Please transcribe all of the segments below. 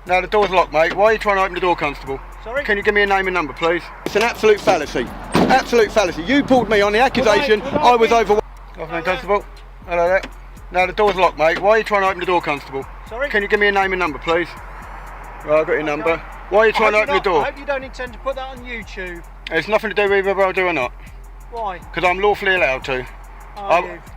No, the door's locked, mate. Why are you trying to open the door, Constable? Sorry? Can you give me a name and number, please? It's an absolute fallacy. Absolute fallacy. You pulled me on the accusation I was overweight. Afternoon, Constable. Hello there. No, the door's locked, mate. Why are you trying to open the door, Constable? Sorry? Can you give me a name and number, please? Right, I've got your number. Why are you trying to open the door? I hope you don't intend to put that on YouTube. It's nothing to do with whether I do or not. Why? Because I'm lawfully allowed to.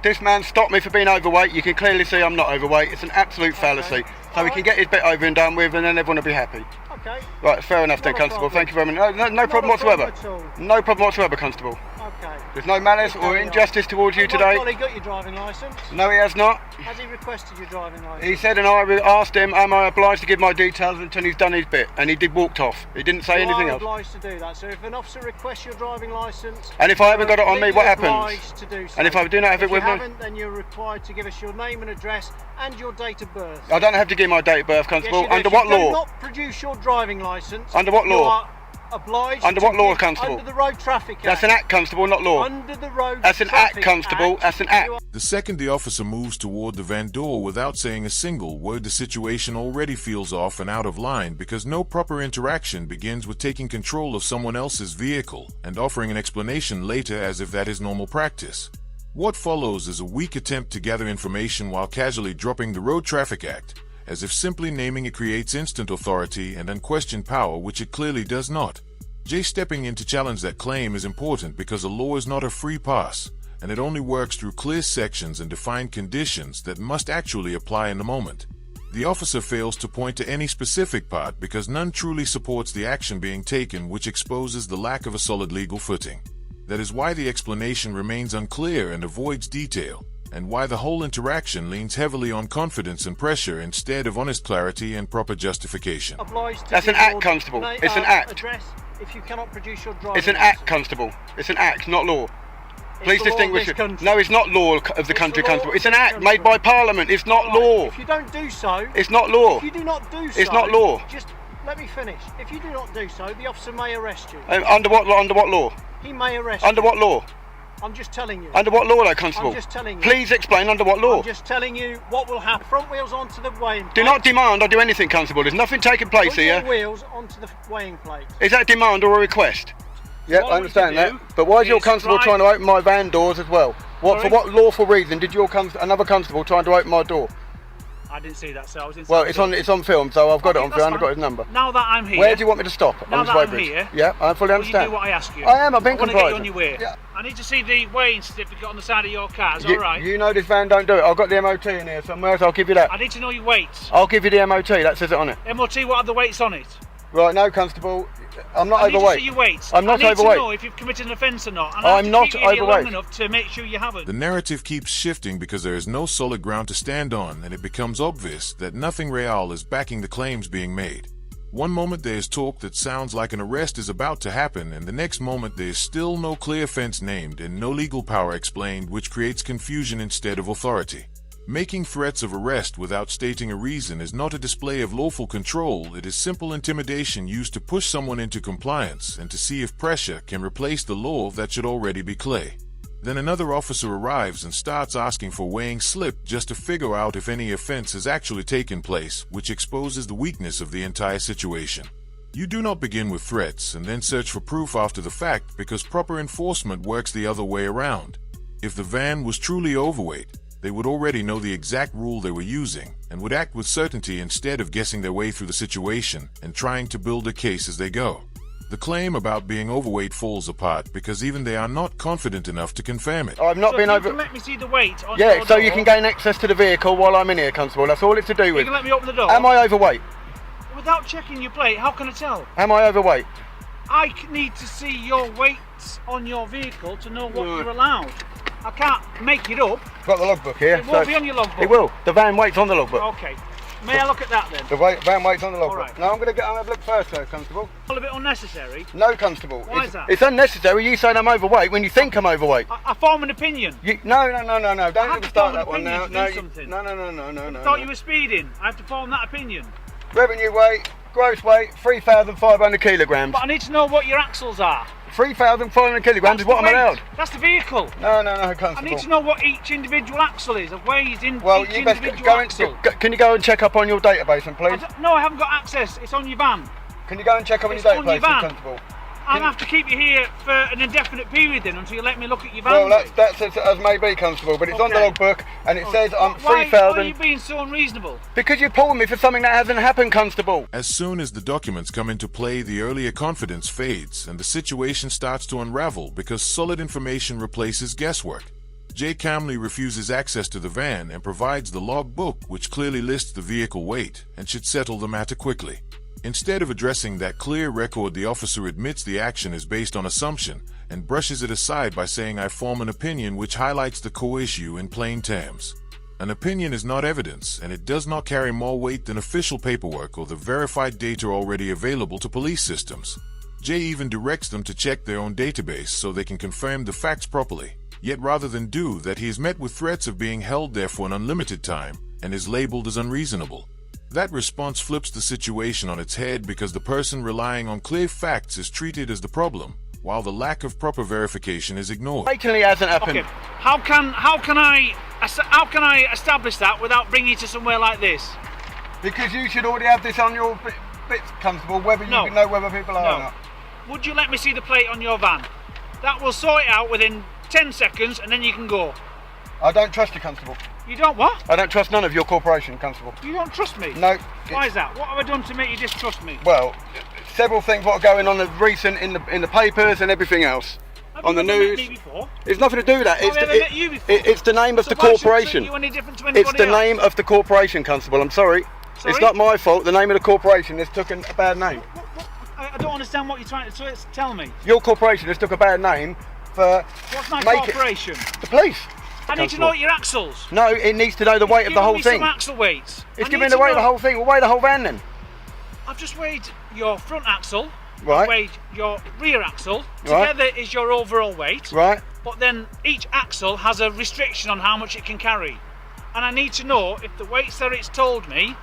This man stopped me for being overweight. You can clearly see I'm not overweight. It's an absolute fallacy. So he can get his bit over and done with, and then everyone will be happy. Okay. Right, fair enough then, Constable. Thank you very much. No problem whatsoever. No problem whatsoever, Constable. Okay. There's no malice or injustice towards you today. My colleague got your driving licence? No, he has not. Has he requested your driving licence? He said, and I asked him, am I obliged to give my details until he's done his bit? And he walked off. He didn't say anything else. You are obliged to do that. So if an officer requests your driving licence, and if I haven't got it on me, what happens? To do so. And if I do not have it with me? If you haven't, then you're required to give us your name and address and your date of birth. I don't have to give my date of birth, Constable. Yes, Under what law? If you do not produce your driving licence, under what law? You are obliged. Under what law, Constable? Under the Road Traffic Act. That's an act, Constable, not law. Under the Road That's an Traffic act, Constable. Act. That's an act. The second the officer moves toward the van door without saying a single word, the situation already feels off and out of line because no proper interaction begins with taking control of someone else's vehicle and offering an explanation later as if that is normal practice. What follows is a weak attempt to gather information while casually dropping the Road Traffic Act, as if simply naming it creates instant authority and unquestioned power, which it clearly does not. Jay stepping in to challenge that claim is important because a law is not a free pass, and it only works through clear sections and defined conditions that must actually apply in the moment. The officer fails to point to any specific part because none truly supports the action being taken, which exposes the lack of a solid legal footing. That is why the explanation remains unclear and avoids detail, and why the whole interaction leans heavily on confidence and pressure instead of honest clarity and proper justification. That's an act, Constable. It's an act. Address if you cannot produce your driving It's an act, Constable. It's an act, not law. Please distinguish it. No, it's not law of the country, Constable. It's an act made by Parliament. It's not law. If you don't do so, it's not law. If you do not do so, it's not law. Just let me finish. If you do not do so, the officer may arrest you. Under what law? Under what law? He may arrest you. Under what law? I'm just telling you. Under what law, though, Constable? I'm just telling you. Please explain under what law. I'm just telling you what will happen. Front wheels onto the weighing plate. Do not demand I do anything, Constable. There's nothing taking place here. Front wheels onto the weighing plate. Is that a demand or a request? Yep, I understand that. But why is your constable trying to open my van doors as well? What for? What lawful reason did your another constable trying to open my door? I didn't see that, so I was inside. Well, it's on film, so I've got it on film. I've got his number. Now that I'm here. Where do you want me to stop? Now that I'm here. Yeah, I fully understand. You do what I ask you. I am. I've been compliant. I want to get you on your way. Yeah. I need to see the weighing certificate on the side of your car. Is all right? You know this van don't do it. I've got the MOT in here somewhere, so I'll give you that. I need to know your weights. I'll give you the MOT. That says it on it. MOT. What are the weights on it? Right, no, Constable. I'm not overweight. I need to see your weights. I'm not overweight. I need to know if you've committed an offence or not. And I'm not overweight. Long enough to make sure you haven't. The narrative keeps shifting because there is no solid ground to stand on, and it becomes obvious that nothing real is backing the claims being made. One moment there is talk that sounds like an arrest is about to happen, and the next moment there is still no clear offence named and no legal power explained, which creates confusion instead of authority. Making threats of arrest without stating a reason is not a display of lawful control. It is simple intimidation used to push someone into compliance and to see if pressure can replace the law that should already be clear. Then another officer arrives and starts asking for weighing slip just to figure out if any offense has actually taken place, which exposes the weakness of the entire situation. You do not begin with threats and then search for proof after the fact, because proper enforcement works the other way around. If the van was truly overweight, they would already know the exact rule they were using and would act with certainty instead of guessing their way through the situation and trying to build a case as they go. The claim about being overweight falls apart because even they are not confident enough to confirm it. I've not been over. Let me see the weight on your door. So you can gain access to the vehicle while I'm in here, Constable. That's all it's to do with. You can let me open the door. Am I overweight? Without checking your plate, how can I tell? Am I overweight? I need to see your weights on your vehicle to know what you're allowed. I can't make it up. I've got the logbook here. It won't be on your logbook. It will. The van weight's on the logbook. Okay. May I look at that then? The van weight's on the logbook. Right. No, I'm going to have a look first though, Constable. A bit unnecessary. No, Constable. Why is that? It's unnecessary. You saying I'm overweight when you think I'm overweight. I form an opinion. No. Don't even start that one now. No. No. I thought you were speeding. I have to form that opinion. Revenue weight, Gross weight 3,500 kilograms. But I need to know what your axles are. 3,500 kilograms is what I'm weight. allowed. That's the vehicle. No, I Constable. need to know what each individual axle is. It weighs in Well, each you best individual go axle. can you go and check up on your database, please? No, I haven't got access. It's on your van. Can you go and check up on It's your on your database, van. Constable? I'll have to keep you here for an indefinite period then until you let me look at your van. Well, that's as may be, Constable, but it's on the Okay. logbook and it says I'm Why 3,000. are you being so unreasonable? Because you're pulling me for something that hasn't happened, Constable. As soon as the documents come into play, the earlier confidence fades and the situation starts to unravel because solid information replaces guesswork. Jay calmly refuses access to the van and provides the logbook, which clearly lists the vehicle weight and should settle the matter quickly. Instead of addressing that clear record, the officer admits the action is based on assumption and brushes it aside by saying, "I form an opinion," which highlights the core issue in plain terms. An opinion is not evidence, and it does not carry more weight than official paperwork or the verified data already available to police systems. Jay even directs them to check their own database so they can confirm the facts properly. Yet rather than do that, he is met with threats of being held there for an unlimited time and is labeled as unreasonable. That response flips the situation on its head because the person relying on clear facts is treated as the problem, while the lack of proper verification is ignored. Blatantly hasn't happened. Okay. How can I establish that without bringing you to somewhere like this? Because you should already have this on your bits, Constable, whether you No. know whether people are or No. not. Would you let me see the plate on your van? That will sort it out within 10 seconds and then you can go. I don't trust you, Constable. You don't what? I don't trust none of your corporation, Constable. You don't trust me? No. Why is that? What have I done to make you distrust me? Well, several things what are going on recent in the papers and everything else. Have On you the ever met news. me before? It's nothing to do with that. Have I ever met you before? It's the name of So the why should I corporation. treat you any different to anybody It's the else? name of the corporation, Constable. I'm sorry. Sorry? It's not my fault. The name of the corporation has taken a bad name. I don't understand what you're trying to tell me. Your corporation has took a bad name for What's my make corporation? the police. I need to know your axles. No, it needs to know the weight of the whole thing. Some axle weights. It's I giving need the to weight of the know- whole thing. We'll weigh the whole van then. I've just weighed your front axle. Right. I've weighed your rear axle. Right. Together is your overall weight. Right. But then each axle has a restriction on how much it can carry. And I need to know if the weights that it's told me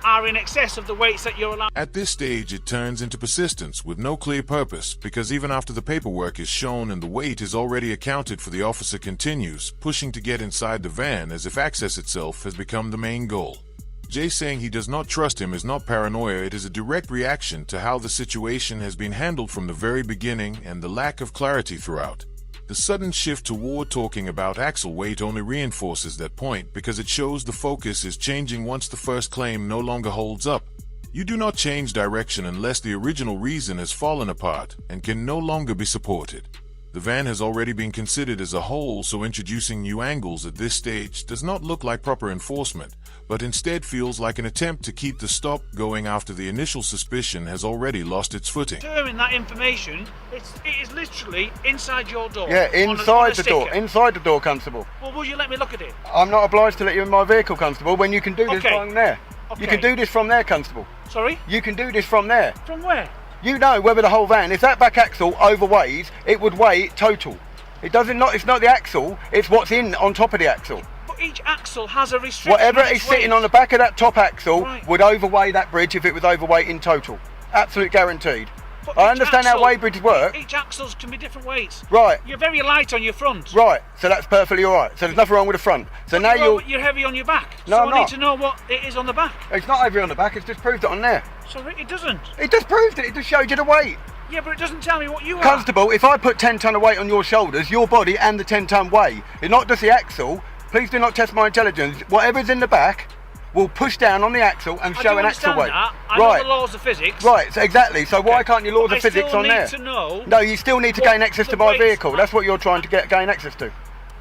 are in excess of the weights that you're allowed. At this stage, it turns into persistence with no clear purpose, because even after the paperwork is shown and the weight is already accounted for, the officer continues, pushing to get inside the van as if access itself has become the main goal. Jay saying he does not trust him is not paranoia, it is a direct reaction to how the situation has been handled from the very beginning and the lack of clarity throughout. The sudden shift toward talking about axle weight only reinforces that point because it shows the focus is changing once the first claim no longer holds up. You do not change direction unless the original reason has fallen apart and can no longer be supported. The van has already been considered as a whole, so introducing new angles at this stage does not look like proper enforcement, but instead feels like an attempt to keep the stop going after the initial suspicion has already lost its footing. Determine that information. It is literally inside your door. Yeah, on a inside the door. sticker. Inside the door, Constable. Well, will you let me look at it? I'm not obliged to let you in my vehicle, Constable, when you can do this Okay. from there. You can Okay. do this from there, Constable. Sorry? You can do this from there. From where? You know whether the whole van, if that back axle overweighs, it would weigh total. It's not the axle, it's what's in on top of the axle. But each axle has a restriction. Whatever on is its sitting weight. on the back of that top axle Right. would overweigh that bridge if it was overweight in total. Absolute guaranteed. But I each understand how axle- weight bridges work. Each axles can be different weights. Right. You're very light on your front. Right, so that's perfectly alright. So there's nothing wrong with the front. So now You're heavy on your back. No, so I'm I need not. to know what it is on the back. It's not over on the back, it's just proved it on there. Sorry, it doesn't. It just proved it, it just showed you the weight. Yeah, but it doesn't tell me what you are. Constable, if I put 10 tonne of weight on your shoulders, your body and the 10 tonne weight, it's not just the axle, please do not test my intelligence, whatever's in the back will push down on the axle and I show do an axle understand weight. that. I right. know the laws of physics. Right, so exactly. So why Okay. can't you laws But of physics on there? I still need to know. No, you still need to what gain access the to my weights vehicle. are. That's what you're trying to gain access to.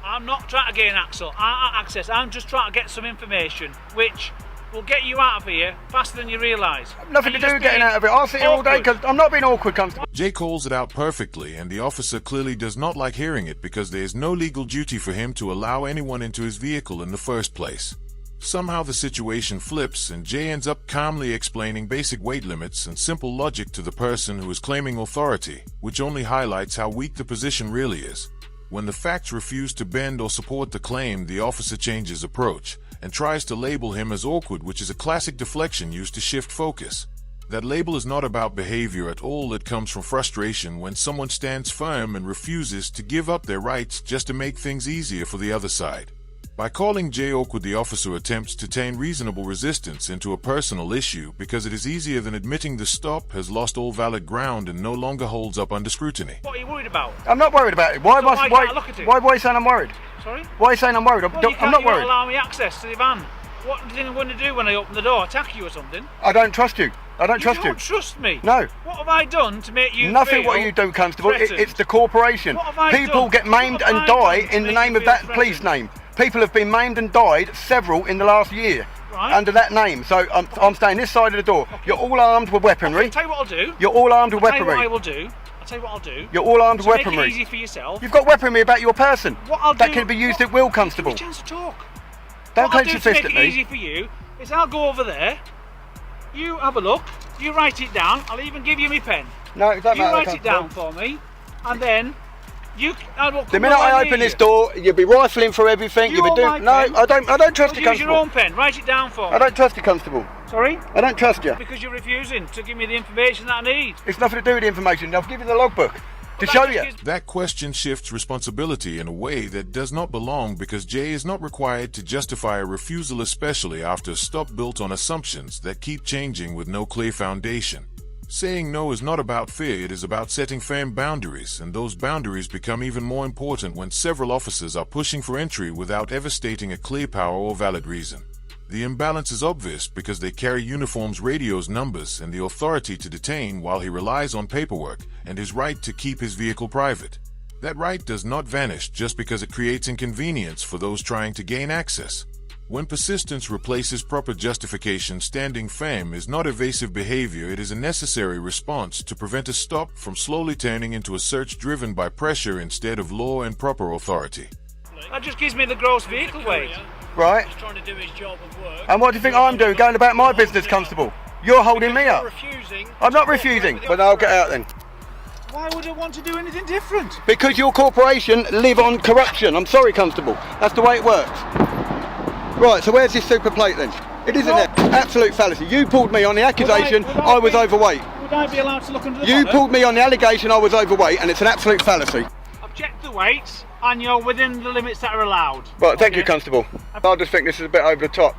I'm not trying to gain access. I'm just trying to get some information, which will get you out of here faster than you realise. Nothing to And do you're with just getting being out of it. I'll sit here all day awkward. because I'm not being awkward, Constable. Jay calls it out perfectly, and the officer clearly does not like hearing it because there is no legal duty for him to allow anyone into his vehicle in the first place. Somehow the situation flips, and Jay ends up calmly explaining basic weight limits and simple logic to the person who is claiming authority, which only highlights how weak the position really is. When the facts refuse to bend or support the claim, the officer changes approach and tries to label him as awkward, which is a classic deflection used to shift focus. That label is not about behavior at all. It comes from frustration when someone stands firm and refuses to give up their rights just to make things easier for the other side. By calling Jay awkward, the officer attempts to turn reasonable resistance into a personal issue because it is easier than admitting the stop has lost all valid ground and no longer holds up under scrutiny. What are you worried about? I'm not worried about it. Why So why can't I look at it? why are you saying I'm worried? Sorry? Why are you saying I'm worried? Well, I'm not you worried. won't allow me access to the van. What do you think I'm going to do when I open the door? Attack you or something? I don't trust you. I don't trust You you. don't trust me? No. What have I done to make you Nothing feel what you do, Constable. threatened? It's the corporation. What have I People done? get maimed What have and I die done to in the make name you of that feel police threatened? name. People have been maimed and died, several in the last year, Right. under that name. So I'm staying this side of the door. You're all armed with weaponry. I'll tell you what I'll do. You're all armed with I'll tell you what I weaponry. will do. I'll tell you what I'll do. You're all armed with To make it weaponry. easy for yourself. You've got weaponry about your person. What I'll that do, can be used what- at will, Give Constable. me a chance to talk. Don't What I'll clench do your to fist make at it me. easy for you is I'll go over there. You have a look. You write it down. I'll even give you my pen. No, it doesn't You matter. write it Constable. down for me, and then I will come The minute nowhere I near open this you. door, you'll be rifling for everything. You You'll be want doing. my No, pen? I don't trust you, Use your Constable. own pen. Write it down for me. I don't trust you, Constable. Sorry? I don't trust you. Because you're refusing to give me the information that I need. It's nothing to do with the information. I'll give you the logbook to But show that you. just gives- That question shifts responsibility in a way that does not belong because Jay is not required to justify a refusal, especially after a stop built on assumptions that keep changing with no clear foundation. Saying no is not about fear, it is about setting firm boundaries, and those boundaries become even more important when several officers are pushing for entry without ever stating a clear power or valid reason. The imbalance is obvious because they carry uniforms, radios, numbers, and the authority to detain while he relies on paperwork and his right to keep his vehicle private. That right does not vanish just because it creates inconvenience for those trying to gain access. When persistence replaces proper justification, standing firm is not evasive behavior, it is a necessary response to prevent a stop from slowly turning into a search driven by pressure instead of law and proper authority. That just gives me the gross vehicle weight. Right? He's trying to do his job of work. And what do you think I'm doing? Going about my business, Constable? You're holding me You're up. refusing. I'm not to refusing. cooperate with But the I'll get out then. Why would I want to do anything different? Because your corporation live on corruption. I'm sorry, Constable. That's the way it works. Right, so where's this super plate then? It isn't there. Absolute fallacy. You pulled me on the accusation Would I was be- overweight. Would I be allowed to look under the You bonnet? pulled me on the allegation I was overweight, and it's an absolute fallacy. I've checked the weights, and you're within the limits that are allowed. Right, thank you, Okay? Constable. I just think this is a bit over the top.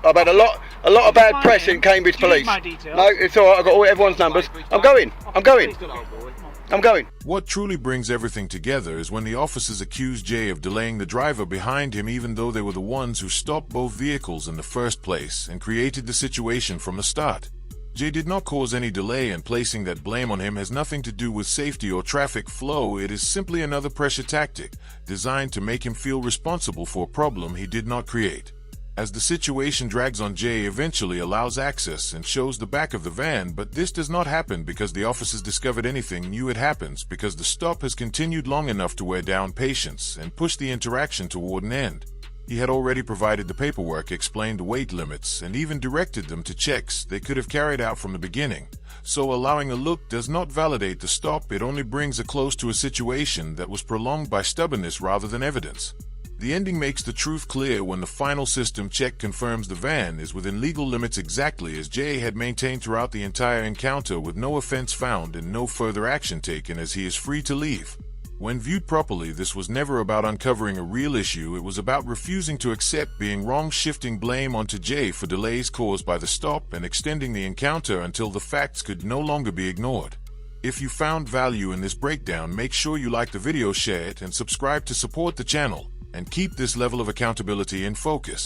I've had a lot of bad my press name. in Cambridge Do you need Police. my details? No, it's all right. I've got everyone's numbers. I'm going. I'm going. I'm going. What truly brings everything together is when the officers accuse Jay of delaying the driver behind him even though they were the ones who stopped both vehicles in the first place and created the situation from the start. Jay did not cause any delay, and placing that blame on him has nothing to do with safety or traffic flow. It is simply another pressure tactic designed to make him feel responsible for a problem he did not create. As the situation drags on, Jay eventually allows access and shows the back of the van, but this does not happen because the officers discovered anything new. It happens because the stop has continued long enough to wear down patience and push the interaction toward an end. He had already provided the paperwork, explained the weight limits, and even directed them to checks they could have carried out from the beginning. So allowing a look does not validate the stop, it only brings it close to a situation that was prolonged by stubbornness rather than evidence. The ending makes the truth clear when the final system check confirms the van is within legal limits exactly as Jay had maintained throughout the entire encounter, with no offense found and no further action taken, as he is free to leave. When viewed properly, this was never about uncovering a real issue, it was about refusing to accept being wrong, shifting blame onto Jay for delays caused by the stop and extending the encounter until the facts could no longer be ignored. If you found value in this breakdown, make sure you like the video, share it, and subscribe to support the channel, and keep this level of accountability in focus.